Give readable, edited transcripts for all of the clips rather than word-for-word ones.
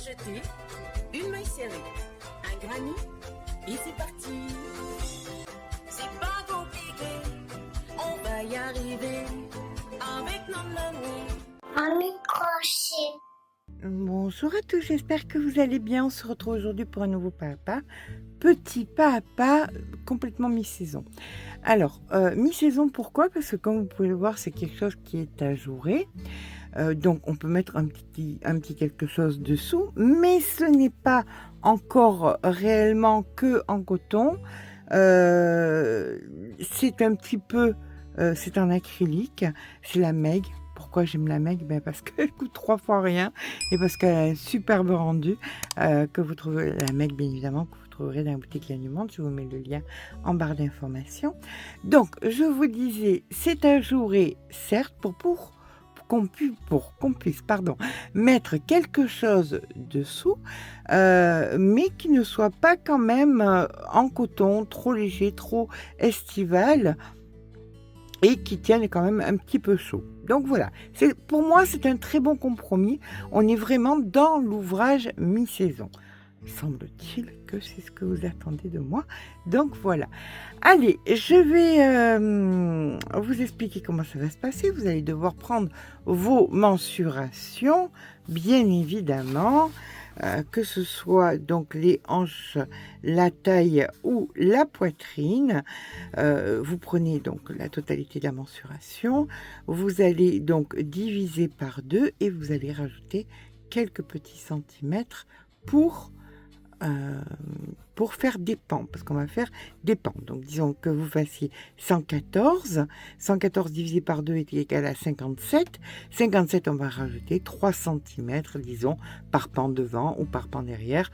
jeter, une maille serrée, un granit, et c'est parti. C'est pas compliqué, on va y arriver, avec nos mamies. Un microchip. Bonjour à tous, j'espère que vous allez bien. On se retrouve aujourd'hui pour un nouveau pas à pas. Petit pas à pas, complètement mi-saison. Alors, mi-saison, pourquoi? Parce que comme vous pouvez le voir, c'est quelque chose qui est ajouré. Donc, on peut mettre un petit quelque chose dessous, mais ce n'est pas encore réellement que en coton. C'est un petit peu, c'est en acrylique, c'est la Meg. Pourquoi j'aime la Meg? Parce qu'elle coûte 3 fois rien et parce qu'elle a un superbe rendu que vous trouvez, la Meg bien évidemment, que vous trouverez dans la boutique Liens du Monde. Je vous mets le lien en barre d'informations. Donc, je vous disais, c'est ajouré, certes, pour qu'on puisse mettre quelque chose dessous, mais qui ne soit pas quand même en coton, trop léger, trop estival, et qui tienne quand même un petit peu chaud. Donc voilà, pour moi c'est un très bon compromis. On est vraiment dans l'ouvrage mi-saison. Semble-t-il que c'est ce que vous attendez de moi. Donc voilà. Allez, je vais vous expliquer comment ça va se passer. Vous allez devoir prendre vos mensurations, bien évidemment, que ce soit donc les hanches, la taille ou la poitrine. Vous prenez donc la totalité de la mensuration. Vous allez donc diviser par 2 et vous allez rajouter quelques petits centimètres pour faire des pans, parce qu'on va faire des pans. Donc, disons que vous fassiez 114. 114 divisé par 2 est égal à 57. 57, on va rajouter 3 cm, disons, par pan devant ou par pan derrière.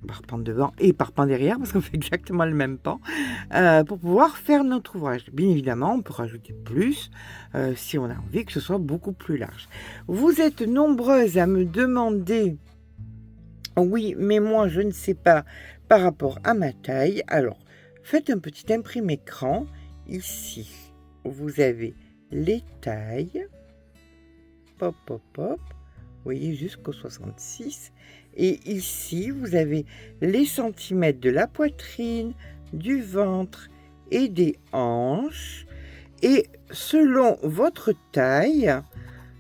Par pan devant et par pan derrière, parce qu'on fait exactement le même pan, pour pouvoir faire notre ouvrage. Bien évidemment, on peut rajouter plus si on a envie que ce soit beaucoup plus large. Vous êtes nombreuses à me demander: oui, mais moi, je ne sais pas par rapport à ma taille. Alors, faites un petit imprimé écran. Ici, vous avez les tailles. Pop, pop, pop. Vous voyez, jusqu'au 66. Et ici, vous avez les centimètres de la poitrine, du ventre et des hanches. Et selon votre taille,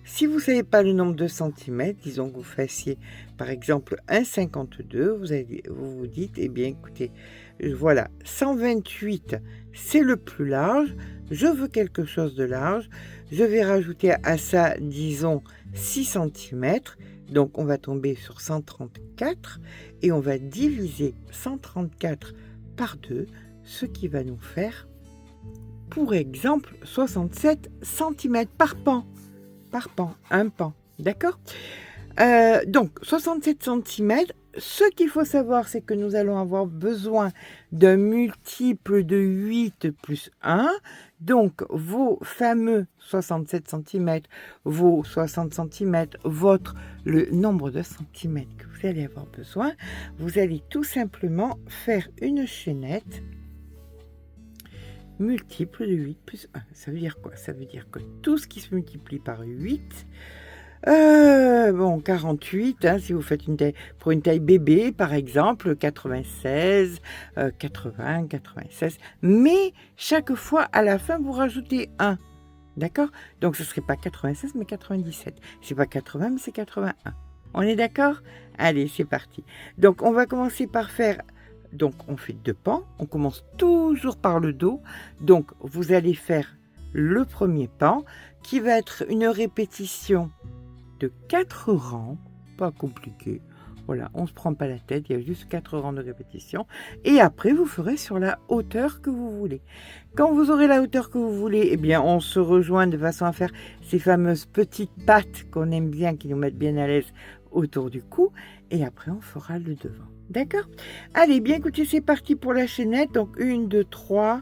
si vous ne savez pas le nombre de centimètres, disons que vous fassiez par exemple 1,52, vous vous dites, eh bien écoutez, voilà, 128 c'est le plus large, je veux quelque chose de large, je vais rajouter à ça, disons, 6 centimètres, donc on va tomber sur 134 et on va diviser 134 par 2, ce qui va nous faire, pour exemple, 67 centimètres par pan. Par pan, un pan, d'accord? Donc, 67 cm, ce qu'il faut savoir, c'est que nous allons avoir besoin d'un multiple de 8 plus 1, donc vos fameux 67 cm, vos 60 cm, le nombre de centimètres que vous allez avoir besoin, vous allez tout simplement faire une chaînette multiple de 8 plus 1. Ça veut dire quoi? Ça veut dire que tout ce qui se multiplie par 8, 48, hein, si vous faites pour une taille bébé, par exemple, 96, 80, 96, mais chaque fois, à la fin, vous rajoutez 1, d'accord? Donc, ce ne serait pas 96, mais 97. C'est pas 80, mais c'est 81. On est d'accord? Allez, c'est parti. Donc, on va commencer par faire... Donc, on fait 2 pans. On commence toujours par le dos. Donc, vous allez faire le premier pan qui va être une répétition de 4 rangs. Pas compliqué. Voilà, on ne se prend pas la tête. Il y a juste 4 rangs de répétition. Et après, vous ferez sur la hauteur que vous voulez. Quand vous aurez la hauteur que vous voulez, eh bien, on se rejoint de façon à faire ces fameuses petites pattes qu'on aime bien, qui nous mettent bien à l'aise autour du cou. Et après, on fera le devant. D'accord? Allez, bien écoutez, c'est parti pour la chaînette. Donc, 1, 2, 3,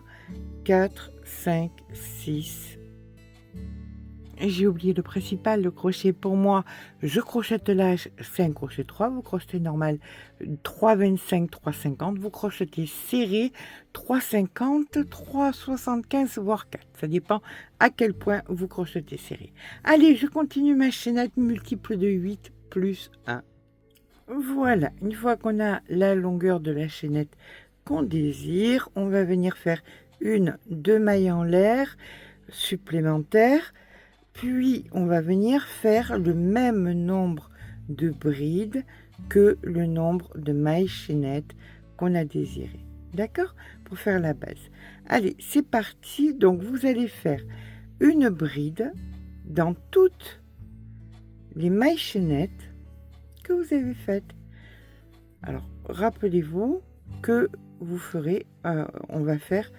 4, 5, 6. J'ai oublié le principal, le crochet. Pour moi, je crochette là, c'est un crochet 3. Vous crochetez normal 3,25, 3,50. Vous crochetez serré 3,50, 3,75, voire 4. Ça dépend à quel point vous crochetez serré. Allez, je continue ma chaînette multiple de 8 plus 1. Voilà, une fois qu'on a la longueur de la chaînette qu'on désire, on va venir faire deux mailles en l'air supplémentaires, puis on va venir faire le même nombre de brides que le nombre de mailles chaînettes qu'on a désiré. D'accord? Pour faire la base. Allez, c'est parti. Donc, vous allez faire une bride dans toutes les mailles chaînettes que vous avez faites. Alors, rappelez-vous que vous ferez, on va faire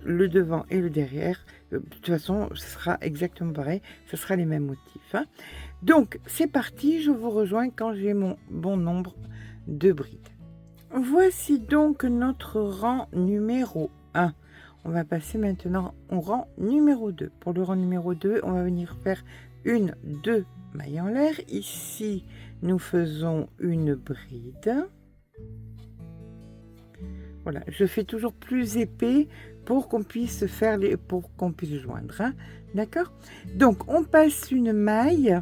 le devant et le derrière. De toute façon, ce sera exactement pareil. Ce sera les mêmes motifs. Hein. Donc, c'est parti. Je vous rejoins quand j'ai mon bon nombre de brides. Voici donc notre rang numéro 1. On va passer maintenant au rang numéro 2. Pour le rang numéro 2, on va venir faire deux mailles en l'air. Ici, nous faisons une bride. Voilà, je fais toujours plus épais pour qu'on puisse faire pour qu'on puisse joindre. Hein. D'accord? Donc, on passe une maille.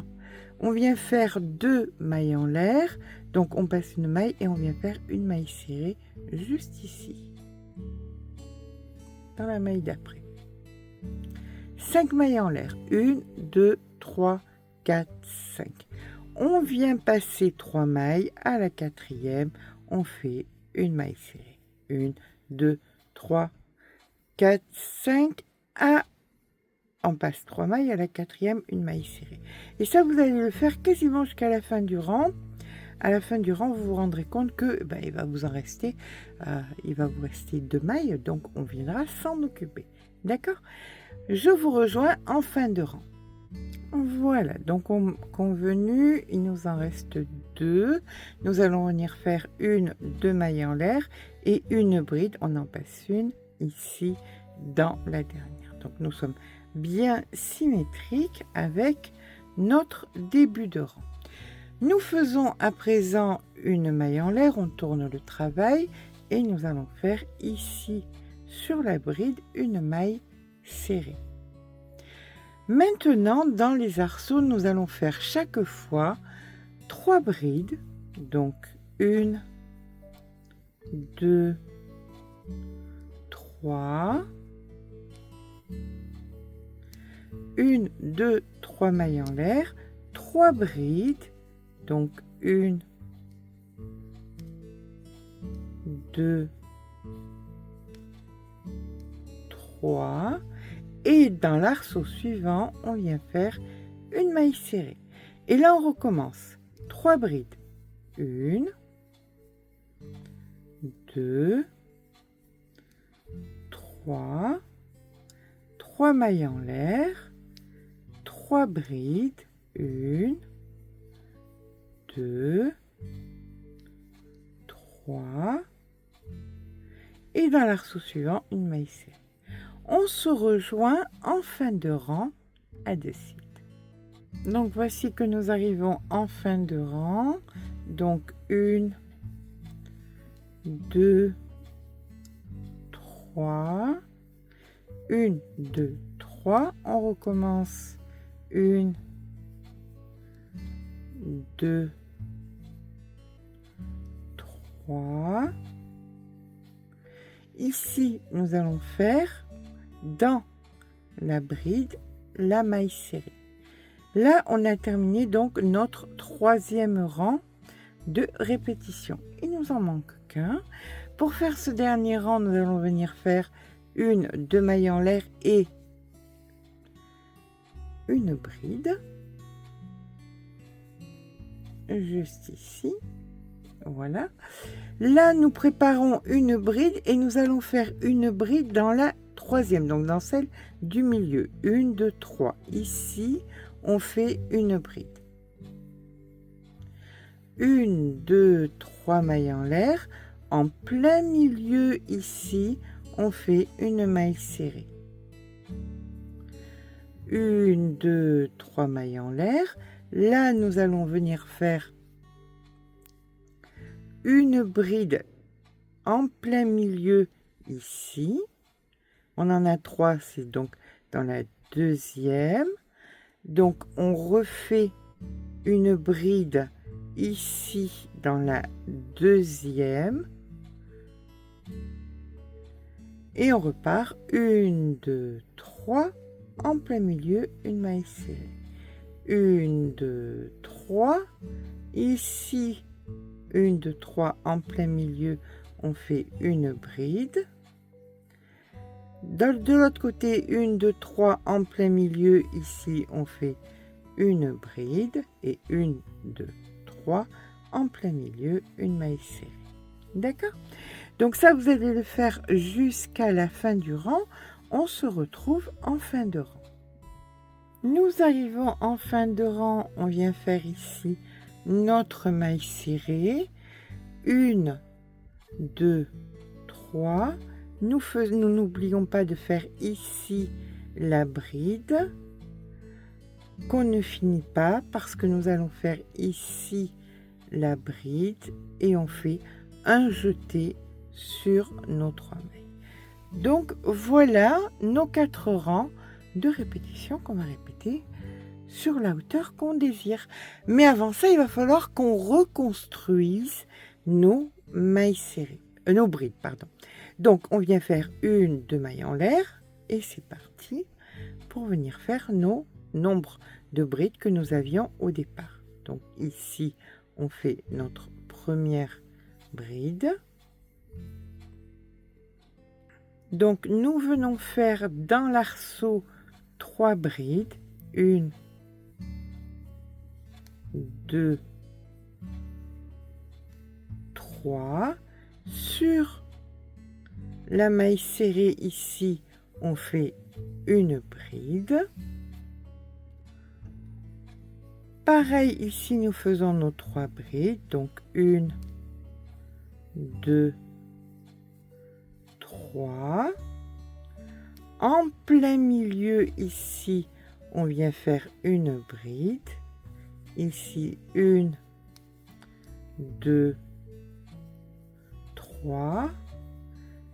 On vient faire deux mailles en l'air. Donc, on passe une maille et on vient faire une maille serrée juste ici. Dans la maille d'après. 5 mailles en l'air. 1, 2, 3, 4, 5. On vient passer 3 mailles. À la quatrième, on fait une maille serrée. 1, 2, 3, 4, 5. On passe 3 mailles. À la quatrième, une maille serrée. Et ça, vous allez le faire quasiment jusqu'à la fin du rang. À la fin du rang, vous vous rendrez compte que il va vous rester 2 mailles, donc on viendra s'en occuper. D'accord? Je vous rejoins en fin de rang. Voilà, donc convenu, il nous en reste 2. Nous allons venir faire deux mailles en l'air et une bride. On en passe une ici dans la dernière. Donc nous sommes bien symétriques avec notre début de rang. Nous faisons à présent une maille en l'air, on tourne le travail et nous allons faire ici sur la bride une maille serrée. Maintenant, dans les arceaux, nous allons faire chaque fois 3 brides, donc 1, 2, 3, 1, 2, 3 mailles en l'air, 3 brides. Donc 1, 2, 3. Et dans l'arceau suivant, on vient faire une maille serrée. Et là, on recommence. 3 brides. 1, 2, 3. 3 mailles en l'air. 3 brides. 1, 2, 3, et dans l'arceau suivant, une maille serrée. On se rejoint en fin de rang à de suite. Donc voici que nous arrivons en fin de rang. Donc 1, 2, 3, 1, 2, 3. On recommence 1, 2, 3. Ici, nous allons faire dans la bride la maille serrée. Là, on a terminé donc notre 3e rang de répétition. Il nous en manque qu'un. Pour faire ce dernier rang, nous allons venir faire deux mailles en l'air et une bride. Juste ici. Voilà. Là, nous préparons une bride et nous allons faire une bride dans la 3e, donc dans celle du milieu. 1, 2, 3. Ici, on fait une bride. 1, 2, 3 mailles en l'air. En plein milieu, ici, on fait une maille serrée. 1, 2, 3 mailles en l'air. Là, nous allons venir faire une bride en plein milieu ici. On en a 3, c'est donc dans la 2e. Donc, on refait une bride ici dans la deuxième. Et on repart 1, 2, 3, en plein milieu, une maille serrée. 1, 2, 3, ici, 1, 2, 3, en plein milieu, on fait une bride. De l'autre côté, 1, 2, 3, en plein milieu, ici, on fait une bride. Et 1, 2, 3, en plein milieu, une maille serrée. D'accord? Donc ça, vous allez le faire jusqu'à la fin du rang. On se retrouve en fin de rang. Nous arrivons en fin de rang. On vient faire ici notre maille serrée. 1, 2, 3. Nous n'oublions pas de faire ici la bride qu'on ne finit pas parce que nous allons faire ici la bride et on fait un jeté sur nos 3 mailles. Donc voilà nos 4 rangs de répétition qu'on va répéter sur la hauteur qu'on désire. Mais avant ça, il va falloir qu'on reconstruise nos mailles serrées, nos brides, pardon. Donc on vient faire 1, 2 mailles en l'air et c'est parti pour venir faire nos nombres de brides que nous avions au départ. Donc ici, on fait notre première bride. Donc nous venons faire dans l'arceau 3 brides, 1, 2, 3. Sur la maille serrée ici, on fait une bride. Pareil ici, nous faisons nos 3 brides, donc 1, 2, 3. En plein milieu ici, on vient faire une bride. Ici, 1, 2, 3.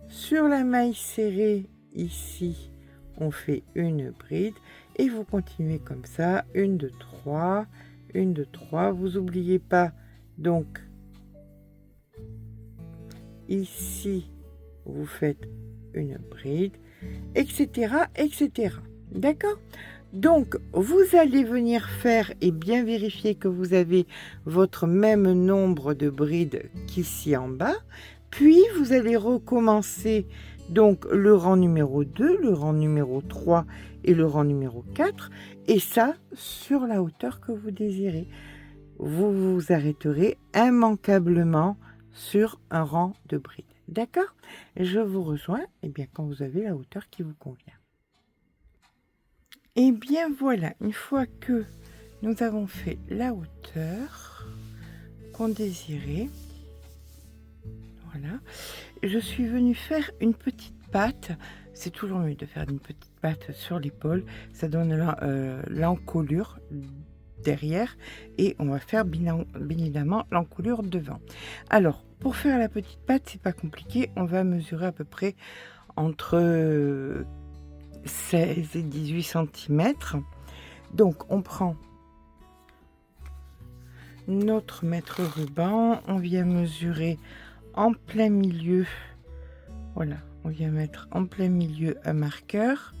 Sur la maille serrée ici, on fait une bride et vous continuez comme ça, 1, 2, 3, 1, 2, 3. Vous n'oubliez pas donc ici vous faites une bride, etc., etc. D'accord? Donc vous allez venir faire et bien vérifier que vous avez votre même nombre de brides qu'ici en bas, puis vous allez recommencer donc le rang numéro 2, le rang numéro 3 et le rang numéro 4, et ça sur la hauteur que vous désirez. Vous vous arrêterez immanquablement sur un rang de brides. D'accord? Je vous rejoins bien, quand vous avez la hauteur qui vous convient. Et bien voilà, une fois que nous avons fait la hauteur qu'on désirait, voilà, je suis venue faire une petite patte. C'est toujours mieux de faire une petite patte sur l'épaule, ça donne l'encolure derrière et on va faire bien évidemment l'encolure devant. Alors pour faire la petite patte, c'est pas compliqué, on va mesurer à peu près entre 16 et 18 cm. Donc on prend notre mètre ruban, on vient mesurer en plein milieu, voilà, on vient mettre en plein milieu un marqueur,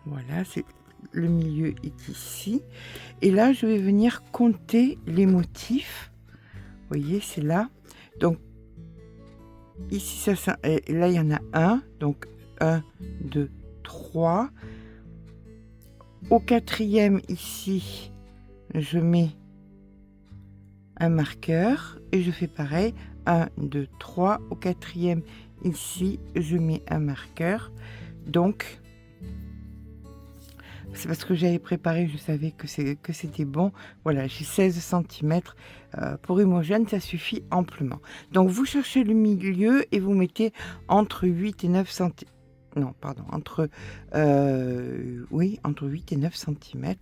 voilà, c'est le milieu est ici, et là je vais venir compter les motifs, vous voyez, c'est là, donc ici ça et là il y en a un, donc 1, 2, 3, au quatrième ici je mets un marqueur et je fais pareil, 1, 2, 3, au quatrième ici je mets un marqueur, donc c'est parce que j'avais préparé, je savais que c'était bon. Voilà, j'ai 16 cm pour Imogen, ça suffit amplement. Donc vous cherchez le milieu et vous mettez entre 8 et 9 cm. Non, pardon, entre 8 et 9 cm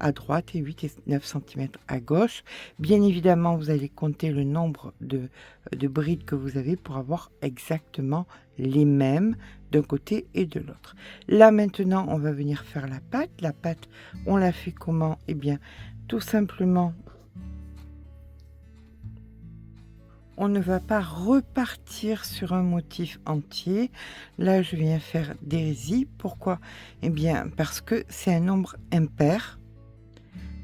à droite et 8 et 9 cm à gauche. Bien évidemment, vous allez compter le nombre de brides que vous avez pour avoir exactement les mêmes d'un côté et de l'autre. Là, maintenant, on va venir faire la patte. La patte, on la fait comment? Eh bien, tout simplement, on ne va pas repartir sur un motif entier. Là, je viens faire d'hérésie. Pourquoi? Eh bien, parce que c'est un nombre impair.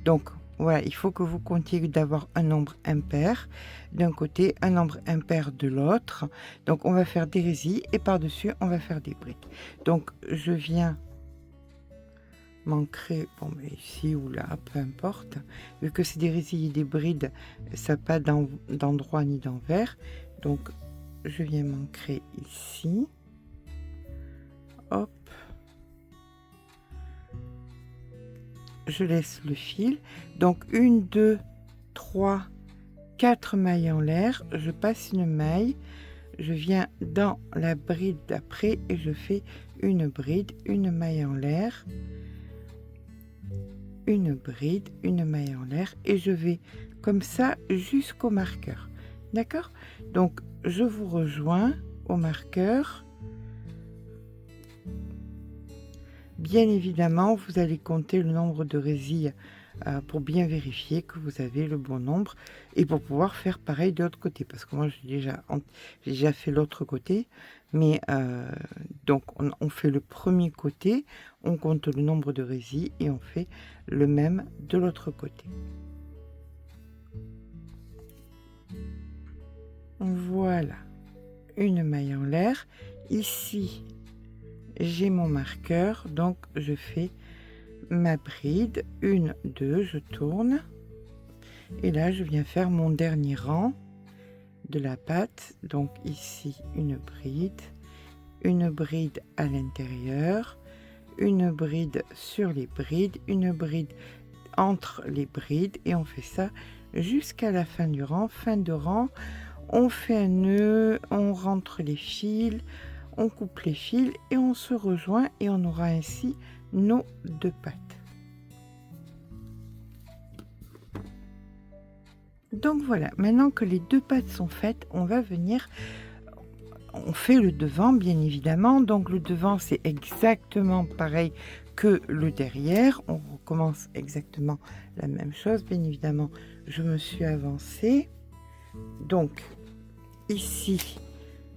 Donc, voilà, il faut que vous comptiez d'avoir un nombre impair d'un côté, un nombre impair de l'autre. Donc, on va faire d'hérésie et par-dessus, on va faire des brides. Donc, je viens m'ancrer, bon, mais ici ou là, peu importe. Vu que c'est des résillés et des brides, ça n'a pas d'endroit ni d'envers. Donc, je viens m'ancrer ici. Hop. Je laisse le fil. Donc, 1, 2, 3, 4 mailles en l'air. Je passe une maille. Je viens dans la bride d'après et je fais une bride, une maille en l'air. Une bride, une maille en l'air et je vais comme ça jusqu'au marqueur. D'accord? Donc, je vous rejoins au marqueur. Bien évidemment, vous allez compter le nombre de résilles pour bien vérifier que vous avez le bon nombre et pour pouvoir faire pareil de l'autre côté. Parce que moi, j'ai déjà fait l'autre côté. Mais donc, on fait le premier côté, on compte le nombre de résilles et on fait le même de l'autre côté. Voilà, une maille en l'air. Ici, j'ai mon marqueur, donc je fais ma bride, 1, 2, je tourne. Et là, je viens faire mon dernier rang de la patte. Donc ici, une bride à l'intérieur, une bride sur les brides, une bride entre les brides et on fait ça jusqu'à la fin du rang. Fin de rang, on fait un nœud, on rentre les fils, on coupe les fils et on se rejoint et on aura ainsi nos 2 pattes. Donc voilà, maintenant que les 2 pattes sont faites, on va venir, on fait le devant bien évidemment. Donc le devant c'est exactement pareil que le derrière. On recommence exactement la même chose. Bien évidemment, je me suis avancée. Donc ici,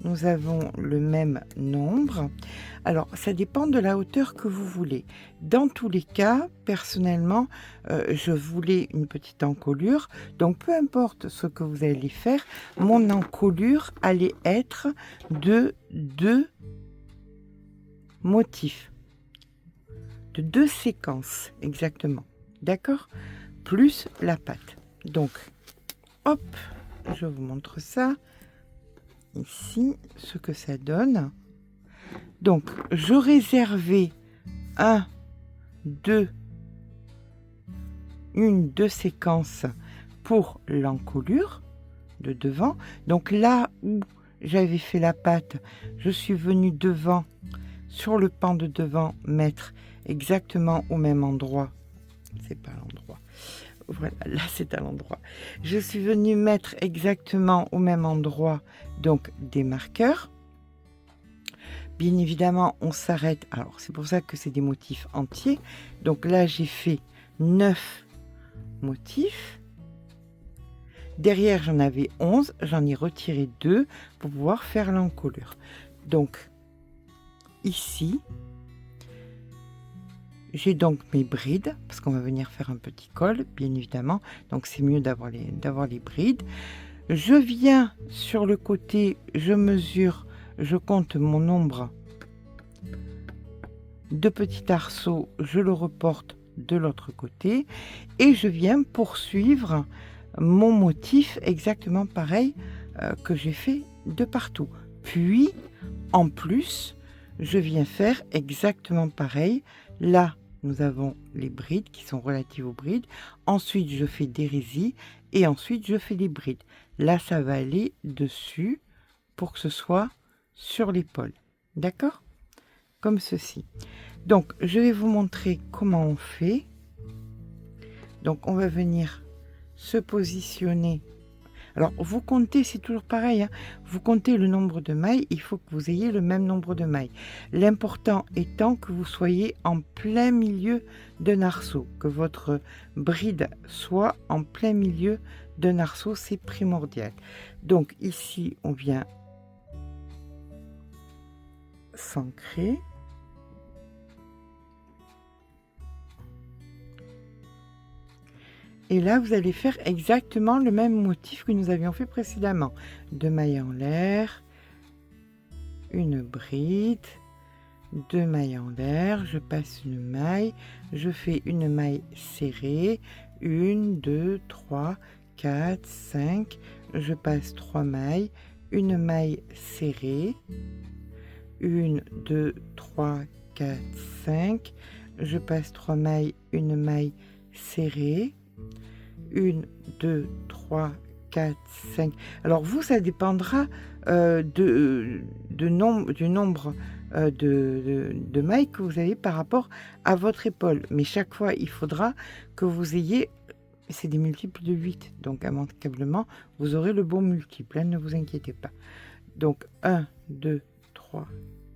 nous avons le même nombre. Alors, ça dépend de la hauteur que vous voulez. Dans tous les cas, personnellement, je voulais une petite encolure. Donc, peu importe ce que vous allez faire, mon encolure allait être de 2 motifs. De 2 séquences, exactement. D'accord? Plus la patte. Donc, hop, je vous montre ça. Ici, ce que ça donne. Donc, je réservais 2 séquences pour l'encolure de devant. Donc là où j'avais fait la patte, je suis venue devant, sur le pan de devant, mettre exactement au même endroit. C'est pas l'endroit. Voilà, là c'est à l'endroit. Je suis venue mettre exactement au même endroit donc des marqueurs. Bien évidemment, on s'arrête. Alors c'est pour ça que c'est des motifs entiers. Donc là j'ai fait 9 motifs. Derrière j'en avais 11. J'en ai retiré 2 pour pouvoir faire l'encolure. Donc ici, j'ai donc mes brides, parce qu'on va venir faire un petit col, bien évidemment. Donc, c'est mieux d'avoir les brides. Je viens sur le côté, je mesure, je compte mon nombre de petits arceaux, je le reporte de l'autre côté. Et je viens poursuivre mon motif exactement pareil que j'ai fait de partout. Puis, en plus, je viens faire exactement pareil. Là, nous avons les brides qui sont relatives aux brides. Ensuite, je fais des résilles et ensuite, je fais des brides. Là, ça va aller dessus pour que ce soit sur l'épaule. D'accord? Comme ceci. Donc, je vais vous montrer comment on fait. Donc, on va venir se positionner. Alors, vous comptez, c'est toujours pareil, hein, vous comptez le nombre de mailles, il faut que vous ayez le même nombre de mailles. L'important étant que vous soyez en plein milieu d'un arceau, que votre bride soit en plein milieu d'un arceau, c'est primordial. Donc ici, on vient s'ancrer. Et là, vous allez faire exactement le même motif que nous avions fait précédemment. 2 mailles en l'air, une bride, 2 mailles en l'air, je passe une maille, je fais une maille serrée, 1, 2, 3, 4, 5, je passe 3 mailles, une maille serrée, 1, 2, 3, 4, 5, je passe 3 mailles, une maille serrée, 1, 2, 3, 4, 5. Alors vous, ça dépendra du nombre de mailles que vous avez par rapport à votre épaule. Mais chaque fois, il faudra que vous ayez, c'est des multiples de 8. Donc immanquablement, vous aurez le bon multiple, hein, ne vous inquiétez pas. Donc 1, 2, 3,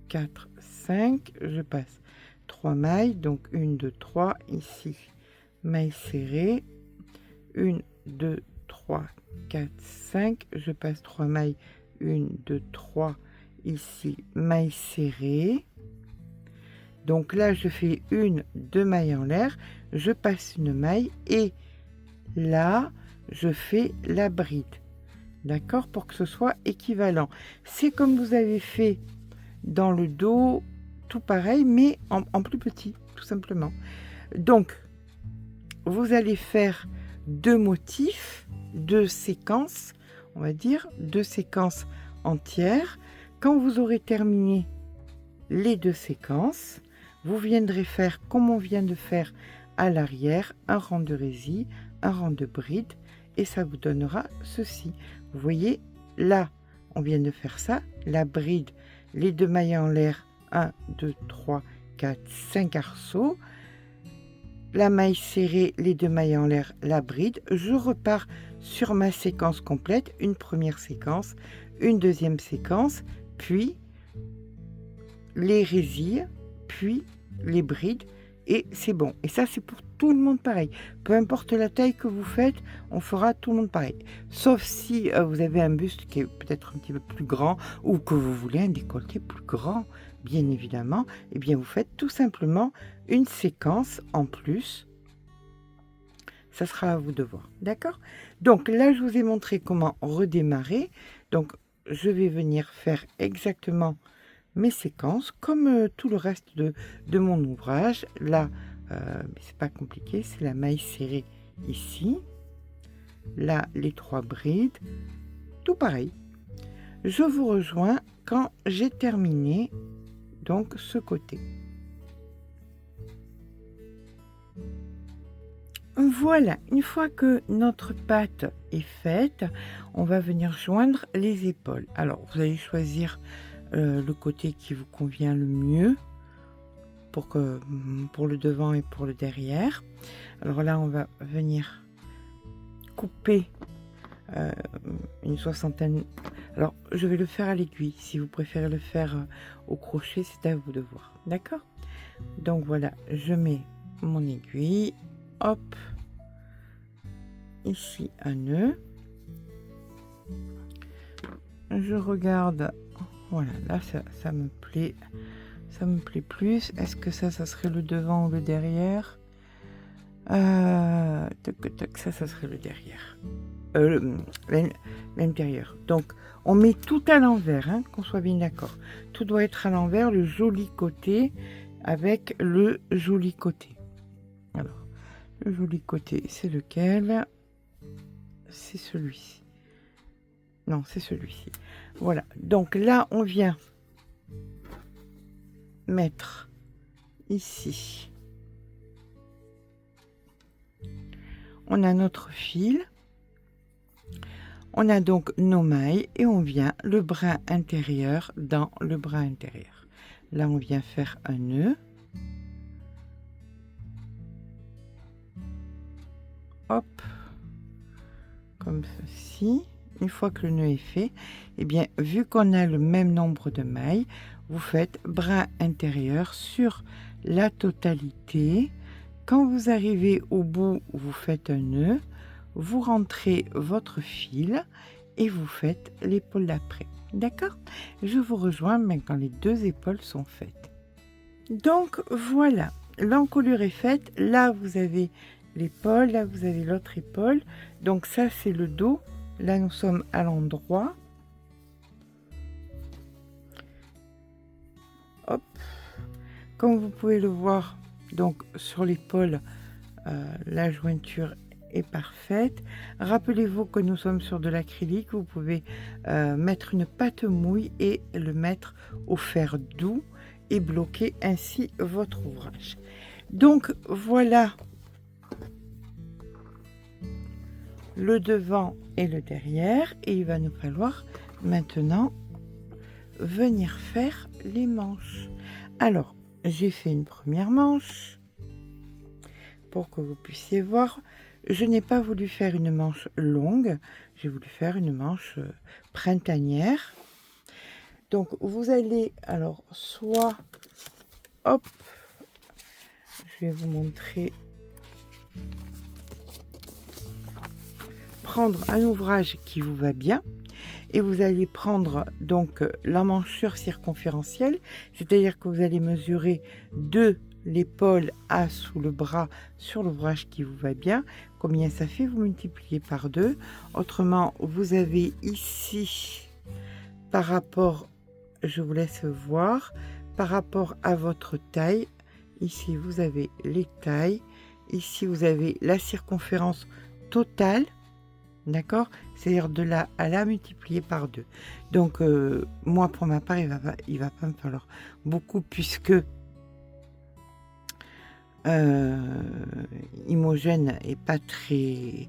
4, 5. Je passe 3 mailles. Donc 1, 2, 3. Ici, maille serrée. 1, 2, 3, 4, 5. Je passe 3 mailles. 1, 2, 3. Ici, maille serrée. Donc là, je fais 2 mailles en l'air. Je passe une maille et là, je fais la bride. D'accord? Pour que ce soit équivalent. C'est comme vous avez fait dans le dos, tout pareil, mais en plus petit, tout simplement. Donc, vous allez faire 2 motifs, 2 séquences, on va dire, 2 séquences entières. Quand vous aurez terminé les 2 séquences, vous viendrez faire comme on vient de faire à l'arrière, un rang de résille, un rang de bride, et ça vous donnera ceci. Vous voyez, là, on vient de faire ça, la bride, les 2 mailles en l'air, 1, 2, 3, 4, 5 arceaux, la maille serrée, les 2 mailles en l'air, la bride. Je repars sur ma séquence complète, une première séquence, une deuxième séquence, puis les résilles, puis les brides, et c'est bon. Et ça, c'est pour tout le monde pareil. Peu importe la taille que vous faites, on fera tout le monde pareil. Sauf si vous avez un buste qui est peut-être un petit peu plus grand, ou que vous voulez un décolleté plus grand, bien évidemment, et bien vous faites tout simplement une séquence en plus. Ça sera à vous de voir, d'accord? Donc là, je vous ai montré comment redémarrer. Donc, je vais venir faire exactement mes séquences, comme tout le reste de mon ouvrage. Là, c'est pas compliqué, c'est la maille serrée ici. Là, les 3 brides. Tout pareil. Je vous rejoins quand j'ai terminé donc ce côté. Voilà, une fois que notre pâte est faite, on va venir joindre les épaules. Alors, vous allez choisir le côté qui vous convient le mieux pour le devant et pour le derrière. Alors là, on va venir couper une soixantaine. Alors, je vais le faire à l'aiguille. Si vous préférez le faire au crochet, c'est à vous de voir. D'accord? Donc voilà, je mets mon aiguille. Hop, ici un nœud. Je regarde, voilà, là ça me plaît plus. Est-ce que ça serait le devant ou le derrière? Ça serait le derrière, l'intérieur. Donc on met tout à l'envers, hein, qu'on soit bien d'accord. Tout doit être à l'envers, le joli côté avec le joli côté. Alors, le joli côté, c'est lequel? C'est celui-ci. Non, c'est celui-ci. Voilà. Donc là, on vient mettre ici. On a notre fil. On a donc nos mailles et on vient le brin intérieur dans le brin intérieur. Là, on vient faire un nœud. Hop, comme ceci. Une fois que le nœud est fait, et bien vu qu'on a le même nombre de mailles, vous faites brin intérieur sur la totalité. Quand vous arrivez au bout, vous faites un nœud, vous rentrez votre fil et vous faites l'épaule d'après. D'accord? Je vous rejoins même quand les 2 épaules sont faites. Donc voilà, l'encolure est faite. Là, vous avez l'épaule, là, vous avez l'autre épaule. Donc ça, c'est le dos. Là, nous sommes à l'endroit. Hop. Comme vous pouvez le voir, donc sur l'épaule, la jointure est parfaite. Rappelez-vous que nous sommes sur de l'acrylique. Vous pouvez mettre une pâte mouille et le mettre au fer doux et bloquer ainsi votre ouvrage. Donc voilà le devant et le derrière, et il va nous falloir maintenant venir faire les manches. Alors, j'ai fait une première manche pour que vous puissiez voir. Je n'ai pas voulu faire une manche longue, j'ai voulu faire une manche printanière. Donc vous allez alors soit, hop, je vais vous montrer, prendre un ouvrage qui vous va bien. Et vous allez prendre donc l'emmanchure circonférentielle, c'est-à-dire que vous allez mesurer de l'épaule à sous le bras sur l'ouvrage qui vous va bien. Combien ça fait? Vous multipliez par 2. Autrement, vous avez ici, par rapport, je vous laisse voir, par rapport à votre taille, ici vous avez les tailles, ici vous avez la circonférence totale. D'accord? C'est-à-dire de là à là multiplié par 2. Donc, moi, pour ma part, il va pas me falloir beaucoup puisque Imogène est pas très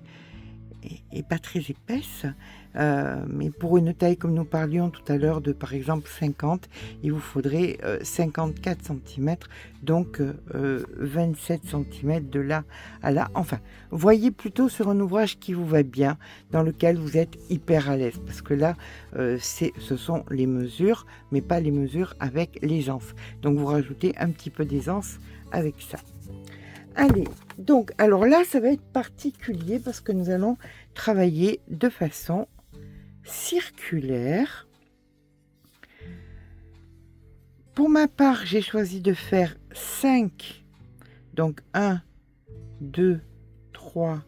épaisse. Mais pour une taille comme nous parlions tout à l'heure de par exemple 50, il vous faudrait 54 cm, donc 27 cm de là à là. Enfin, voyez plutôt sur un ouvrage qui vous va bien, dans lequel vous êtes hyper à l'aise, parce que là, ce sont les mesures, mais pas les mesures avec l'aisance. Donc vous rajoutez un petit peu d'aisance avec ça. Allez, donc, alors là, ça va être particulier parce que nous allons travailler de façon circulaire. Pour ma part, j'ai choisi de faire 5. Donc 1, 2, 3,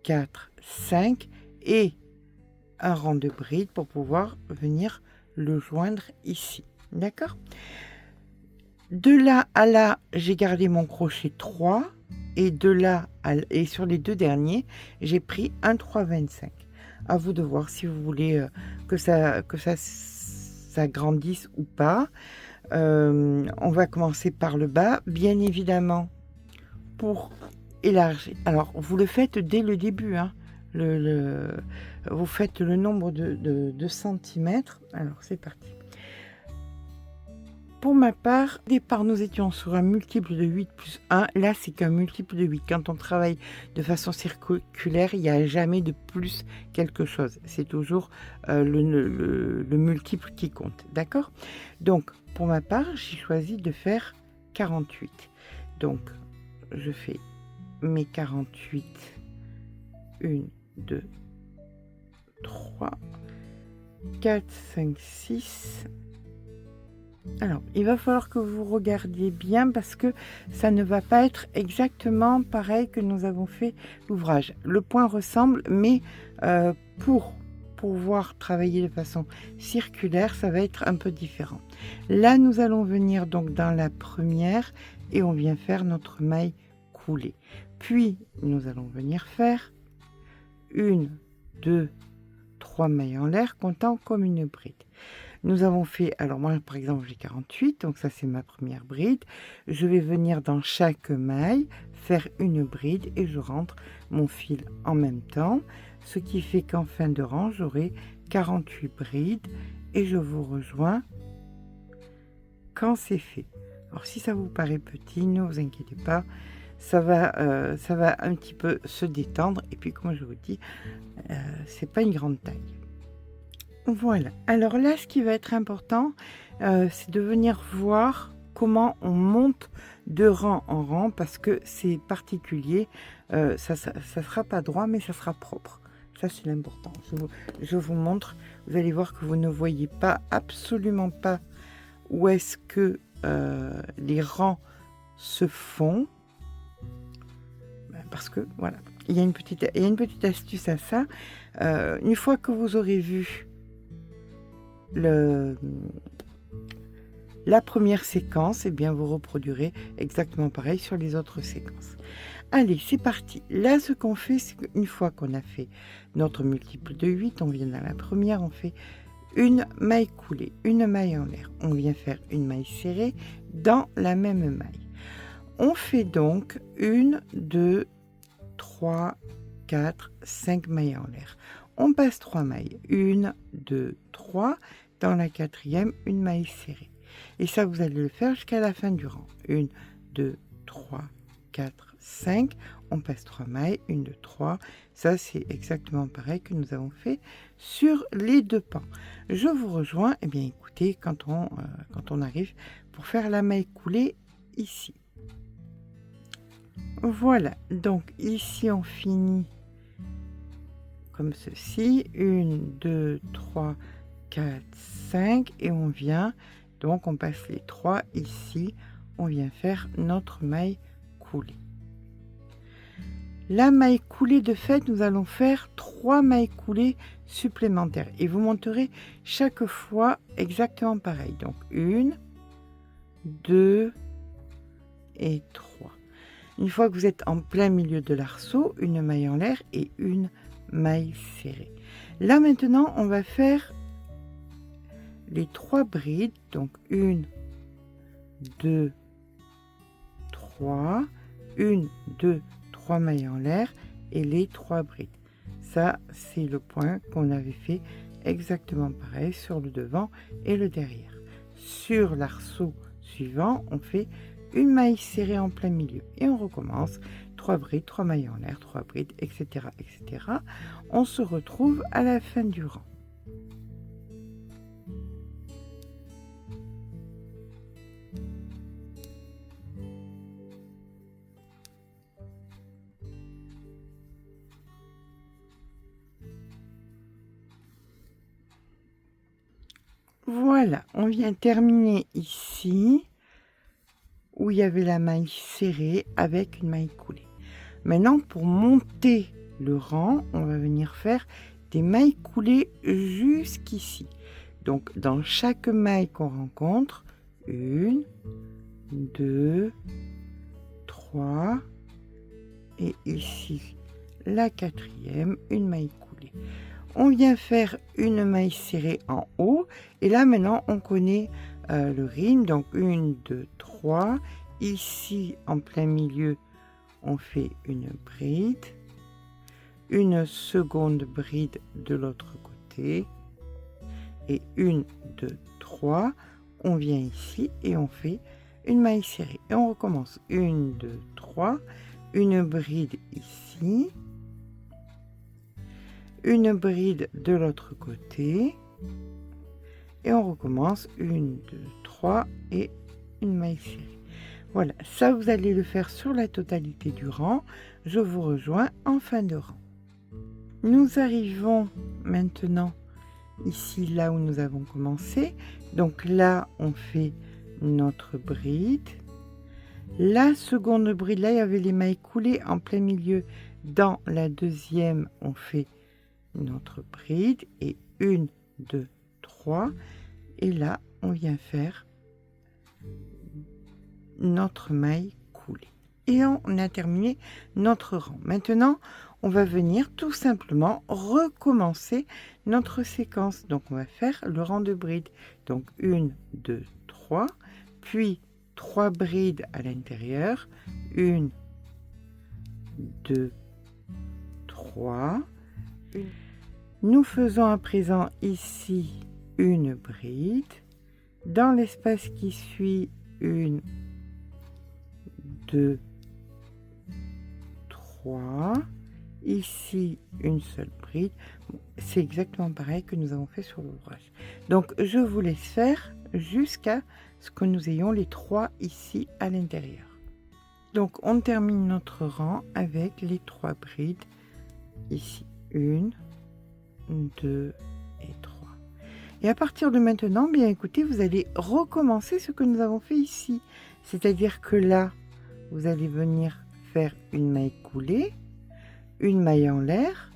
4, 5 et un rang de bride pour pouvoir venir le joindre ici. D'accord? De là à là, j'ai gardé mon crochet 3 et de là et sur les 2 derniers, j'ai pris un 3,25. À vous de voir si vous voulez que ça grandisse ou pas. On va commencer par le bas, bien évidemment, pour élargir. Alors, vous le faites dès le début, hein. Vous faites le nombre de centimètres. Alors, c'est parti. Pour ma part, au départ, nous étions sur un multiple de 8 plus 1. Là, c'est qu'un multiple de 8. Quand on travaille de façon circulaire, il n'y a jamais de plus quelque chose. C'est toujours le multiple qui compte. D'accord? Donc, pour ma part, j'ai choisi de faire 48. Donc, je fais mes 48. 1, 2, 3, 4, 5, 6... Alors, il va falloir que vous regardiez bien parce que ça ne va pas être exactement pareil que nous avons fait l'ouvrage. Le point ressemble, mais pour pouvoir travailler de façon circulaire, ça va être un peu différent. Là, nous allons venir donc dans la première et on vient faire notre maille coulée. Puis, nous allons venir faire 1, 2, 3 mailles en l'air, comptant comme une bride. Nous avons fait, alors moi par exemple j'ai 48, donc ça c'est ma première bride. Je vais venir dans chaque maille, faire une bride et je rentre mon fil en même temps. Ce qui fait qu'en fin de rang, j'aurai 48 brides et je vous rejoins quand c'est fait. Alors si ça vous paraît petit, ne vous inquiétez pas, ça va un petit peu se détendre. Et puis comme je vous dis, c'est pas une grande taille. Voilà, alors là ce qui va être important, c'est de venir voir comment on monte de rang en rang parce que c'est particulier. Ça sera pas droit, mais ça sera propre. Ça, c'est l'important. Je vous montre. Vous allez voir que vous ne voyez pas, absolument pas, où est-ce que les rangs se font. Parce que, voilà, il y a une petite astuce à ça. Une fois que vous aurez vu la première séquence, eh bien, vous reproduirez exactement pareil sur les autres séquences. Allez, c'est parti. Là, ce qu'on fait, c'est qu'une fois qu'on a fait notre multiple de 8, on vient dans la première, on fait une maille coulée, une maille en l'air. On vient faire une maille serrée dans la même maille. On fait donc 1, 2, 3, 4, 5 mailles en l'air. On passe 3 mailles. 1, 2, 3. Dans la quatrième, une maille serrée. Et ça, vous allez le faire jusqu'à la fin du rang. 1, 2, 3, 4, 5. On passe 3 mailles. 1, 2, 3. Ça, c'est exactement pareil que nous avons fait sur les deux pans. Je vous rejoins. Eh bien, écoutez, quand on arrive pour faire la maille coulée ici. Voilà. Donc, ici, on finit comme ceci. 1, 2, 3, 4, 5. Et on vient... Donc, on passe les 3 ici. On vient faire notre maille coulée. La maille coulée, de fait, nous allons faire 3 mailles coulées supplémentaires. Et vous monterez chaque fois exactement pareil. Donc, 1, 2 et 3. Une fois que vous êtes en plein milieu de l'arceau, une maille en l'air et une maille serrée. Là, maintenant, on va faire les 3 brides. Donc, 1, 2, 3. 1, 2, 3 mailles en l'air et les 3 brides. Ça, c'est le point qu'on avait fait exactement pareil sur le devant et le derrière. Sur l'arceau suivant, on fait une maille serrée en plein milieu et on recommence 3 brides, 3 mailles en l'air, 3 brides, etc., etc. On se retrouve à la fin du rang. Voilà, on vient terminer ici où il y avait la maille serrée avec une maille coulée. Maintenant, pour monter le rang, on va venir faire des mailles coulées jusqu'ici. Donc, dans chaque maille qu'on rencontre, 1, 2, 3, et ici, la quatrième, une maille coulée. On vient faire une maille serrée en haut. Et là, maintenant, on connaît le rythme. Donc, 1, 2, 3. Ici, en plein milieu, on fait une bride. Une seconde bride de l'autre côté. Et 1, 2, 3. On vient ici et on fait une maille serrée. Et on recommence. 1, 2, 3. Une bride ici. Une bride de l'autre côté et on recommence 1, 2, 3 et une maille serrée. Voilà, ça vous allez le faire sur la totalité du rang. Je vous rejoins en fin de rang. Nous arrivons maintenant ici là où nous avons commencé. Donc là on fait notre bride. La seconde bride, là il y avait les mailles coulées en plein milieu. Dans la deuxième on fait notre bride et 1, 2, 3 et là on vient faire notre maille coulée et on a terminé notre rang. Maintenant on va venir tout simplement recommencer notre séquence. Donc on va faire le rang de bride. Donc 1, 2, 3 puis 3 brides à l'intérieur. 1, 2, 3. Nous faisons à présent ici une bride. Dans l'espace qui suit, 1, 2, 3. Ici, une seule bride. C'est exactement pareil que nous avons fait sur l'ouvrage. Donc, je vous laisse faire. jusqu'à ce que nous ayons les 3 ici à l'intérieur. Donc on termine notre rang avec les 3 brides ici, 1, 2 et 3. Et à partir de maintenant, bien écoutez, vous allez recommencer ce que nous avons fait ici. C'est-à-dire que là, vous allez venir faire une maille coulée, une maille en l'air,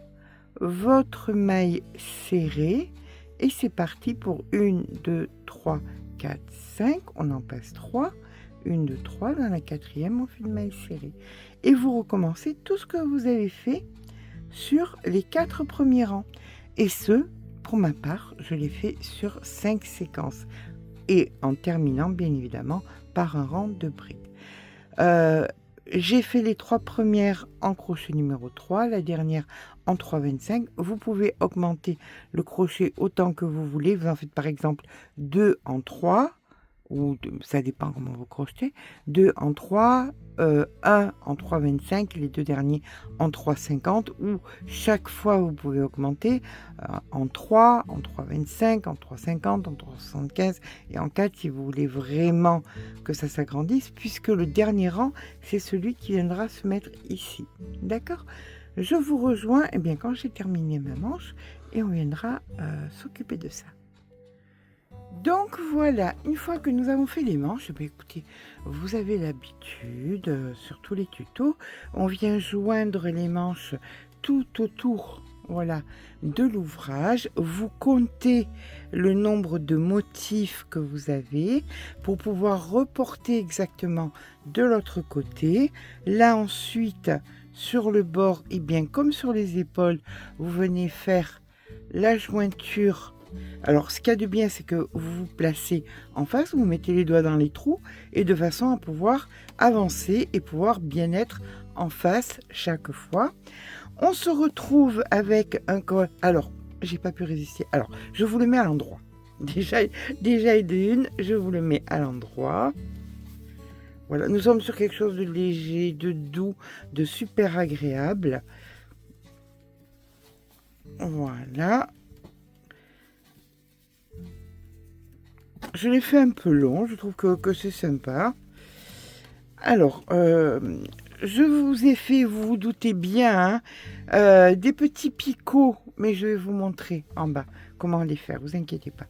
votre maille serrée, et c'est parti pour 1, 2, 3, 4, 5, on en passe 3, 1, 2, 3, dans la 4e, on fait une maille serrée. Et vous recommencez tout ce que vous avez fait sur les 4 premiers rangs. Et ce, pour ma part, je l'ai fait sur 5 séquences. Et en terminant, bien évidemment, par un rang de brides. J'ai fait les 3 premières en crochet numéro 3, la dernière en 3,25. Vous pouvez augmenter le crochet autant que vous voulez. Vous en faites par exemple 2 en 3, ou ça dépend comment vous crochetez. 2 en 3, 1 en 3,25, les 2 derniers en 3,50, ou chaque fois vous pouvez augmenter en 3, en 3,25, en 3,50, en 3,75 et en 4 si vous voulez vraiment que ça s'agrandisse, puisque le dernier rang, c'est celui qui viendra se mettre ici. D'accord ? Je vous rejoins quand j'ai terminé ma manche et on viendra s'occuper de ça. Donc voilà, une fois que nous avons fait les manches, écoutez, vous avez l'habitude, sur tous les tutos, on vient joindre les manches tout autour, voilà, de l'ouvrage. Vous comptez le nombre de motifs que vous avez pour pouvoir reporter exactement de l'autre côté. Là ensuite, sur le bord, comme sur les épaules, vous venez faire la jointure. Alors, ce qu'il y a de bien, c'est que vous vous placez en face, vous mettez les doigts dans les trous, et de façon à pouvoir avancer et pouvoir bien être en face chaque fois. On se retrouve avec un col. Alors, j'ai pas pu résister. Alors, je vous le mets à l'endroit. Déjà d'une, je vous le mets à l'endroit. Voilà, nous sommes sur quelque chose de léger, de doux, de super agréable. Voilà. Je l'ai fait un peu long, je trouve que c'est sympa. Alors, je vous ai fait, vous vous doutez bien, des petits picots, mais je vais vous montrer en bas comment les faire, vous inquiétez pas.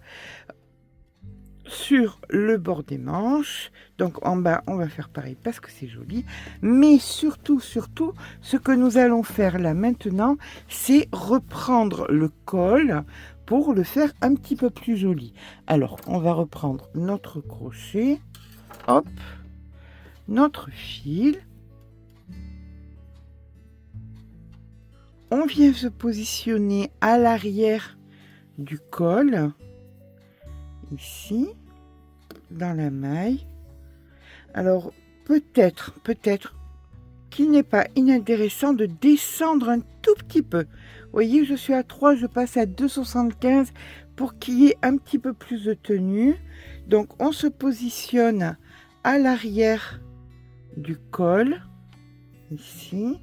Sur le bord des manches, donc en bas, on va faire pareil parce que c'est joli, mais surtout, ce que nous allons faire là maintenant, c'est reprendre le col pour le faire un petit peu plus joli. Alors, on va reprendre notre crochet, hop, notre fil. On vient se positionner à l'arrière du col, ici, dans la maille. Alors, peut-être qu'il n'est pas inintéressant de descendre un tout petit peu. Vous voyez, je suis à 3, je passe à 2,75 pour qu'il y ait un petit peu plus de tenue. Donc, on se positionne à l'arrière du col, ici.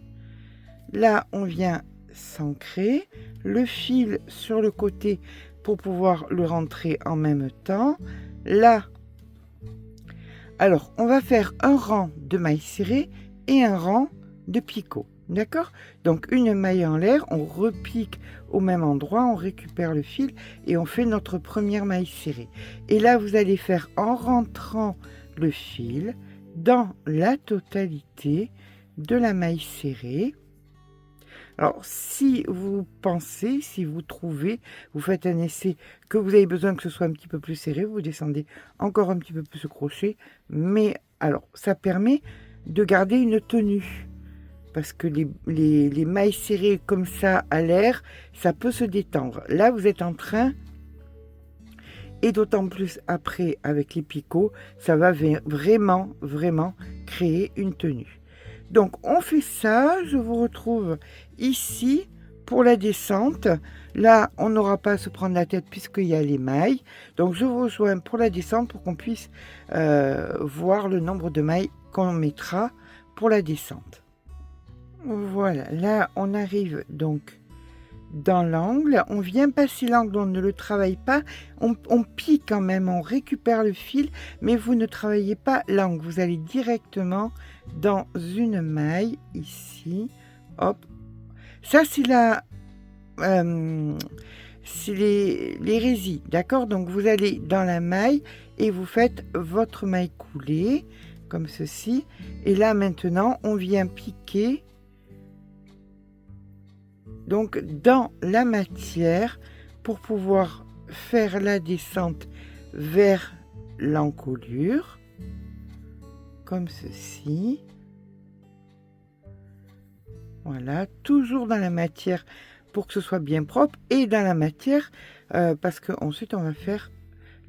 Là, on vient s'ancrer, le fil sur le côté pour pouvoir le rentrer en même temps. Là, alors, on va faire un rang de mailles serrées et un rang de picots. D'accord? Donc, une maille en l'air, on repique au même endroit, on récupère le fil et on fait notre première maille serrée. Et là, vous allez faire en rentrant le fil dans la totalité de la maille serrée. Alors, si vous pensez, si vous trouvez, vous faites un essai que vous avez besoin que ce soit un petit peu plus serré, vous descendez encore un petit peu plus ce crochet. Mais alors, ça permet de garder une tenue. Parce que les mailles serrées comme ça à l'air, ça peut se détendre. Là, vous êtes en train, et d'autant plus après avec les picots, ça va vraiment créer une tenue. Donc, on fait ça. Je vous retrouve ici pour la descente. Là, on n'aura pas à se prendre la tête puisqu'il y a les mailles. Donc, je vous rejoins pour la descente pour qu'on puisse voir le nombre de mailles qu'on mettra pour la descente. Voilà, là, on arrive donc dans l'angle, on vient passer l'angle, on ne le travaille pas, on pique quand même, on récupère le fil, mais vous ne travaillez pas l'angle, vous allez directement dans une maille, ici, hop, ça c'est c'est les résis, d'accord? Donc vous allez dans la maille et vous faites votre maille coulée, comme ceci, et là maintenant on vient piquer donc dans la matière pour pouvoir faire la descente vers l'encolure, comme ceci. Voilà, toujours dans la matière pour que ce soit bien propre et dans la matière parce qu'ensuite on va faire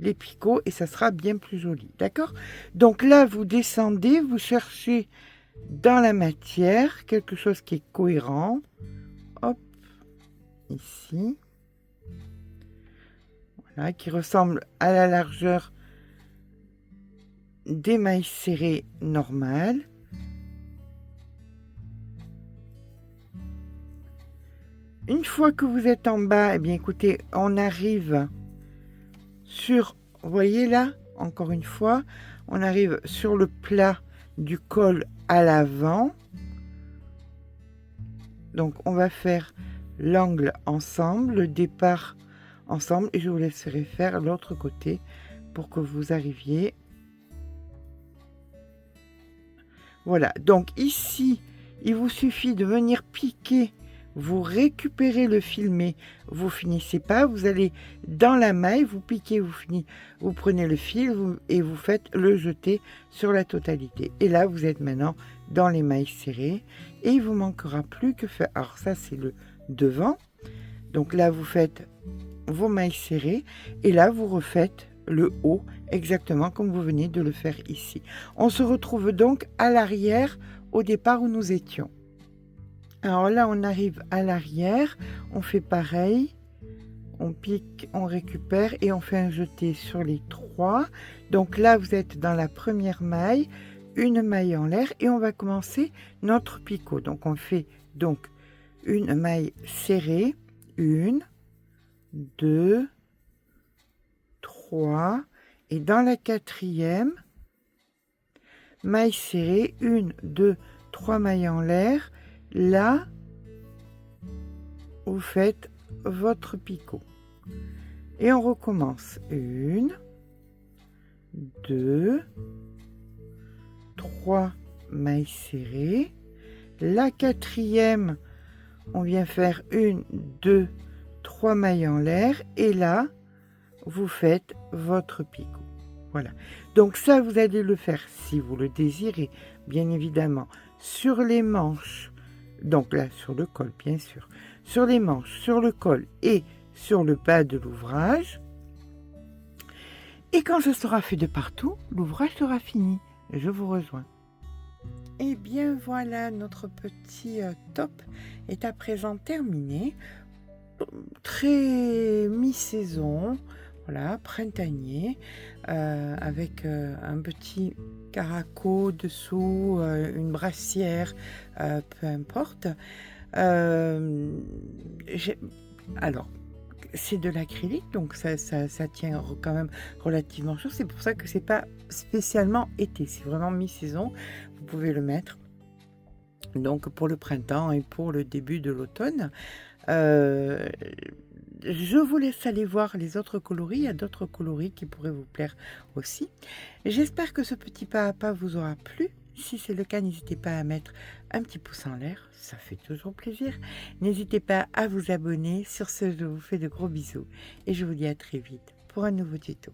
les picots et ça sera bien plus joli, d'accord? Donc là vous descendez, vous cherchez dans la matière quelque chose qui est cohérent, hop, ici, voilà, qui ressemble à la largeur des mailles serrées normales. Une fois que vous êtes en bas, eh bien écoutez, on arrive sur, vous voyez là, encore une fois, on arrive sur le plat du col à l'avant. Donc on va faire l'angle ensemble, le départ ensemble, et je vous laisserai faire l'autre côté pour que vous arriviez. Voilà, donc ici, il vous suffit de venir piquer. Vous récupérez le fil, mais vous finissez pas, vous allez dans la maille, vous piquez, vous prenez le fil et vous faites le jeter sur la totalité. Et là, vous êtes maintenant dans les mailles serrées et il vous manquera plus que faire. Alors ça, c'est le devant. Donc là, vous faites vos mailles serrées et là, vous refaites le haut exactement comme vous venez de le faire ici. On se retrouve donc à l'arrière au départ où nous étions. Alors là, on arrive à l'arrière, on fait pareil, on pique, on récupère et on fait un jeté sur les trois. Donc là, vous êtes dans la première maille, une maille en l'air et on va commencer notre picot. Donc on fait donc une maille serrée, 1, 2, 3 et dans la quatrième, maille serrée, 1, 2, 3 mailles en l'air. Là, vous faites votre picot. Et on recommence. 1, 2, 3 mailles serrées. La quatrième, on vient faire 1, 2, 3 mailles en l'air. Et là, vous faites votre picot. Voilà. Donc ça, vous allez le faire si vous le désirez, bien évidemment, sur les manches. Donc là, sur le col, bien sûr. Sur les manches, sur le col et sur le bas de l'ouvrage. Et quand ce sera fait de partout, l'ouvrage sera fini. Je vous rejoins. Et bien voilà, notre petit top est à présent terminé. Très mi-saison, voilà, printanier, avec un petit caraco dessous, une brassière, peu importe. Alors, c'est de l'acrylique, donc ça tient quand même relativement chaud. C'est pour ça que c'est pas spécialement été, c'est vraiment mi-saison. Vous pouvez le mettre donc pour le printemps et pour le début de l'automne. Je vous laisse aller voir les autres coloris. Il y a d'autres coloris qui pourraient vous plaire aussi. J'espère que ce petit pas à pas vous aura plu. Si c'est le cas, n'hésitez pas à mettre un petit pouce en l'air. Ça fait toujours plaisir. N'hésitez pas à vous abonner. Sur ce, je vous fais de gros bisous. Et je vous dis à très vite pour un nouveau tuto.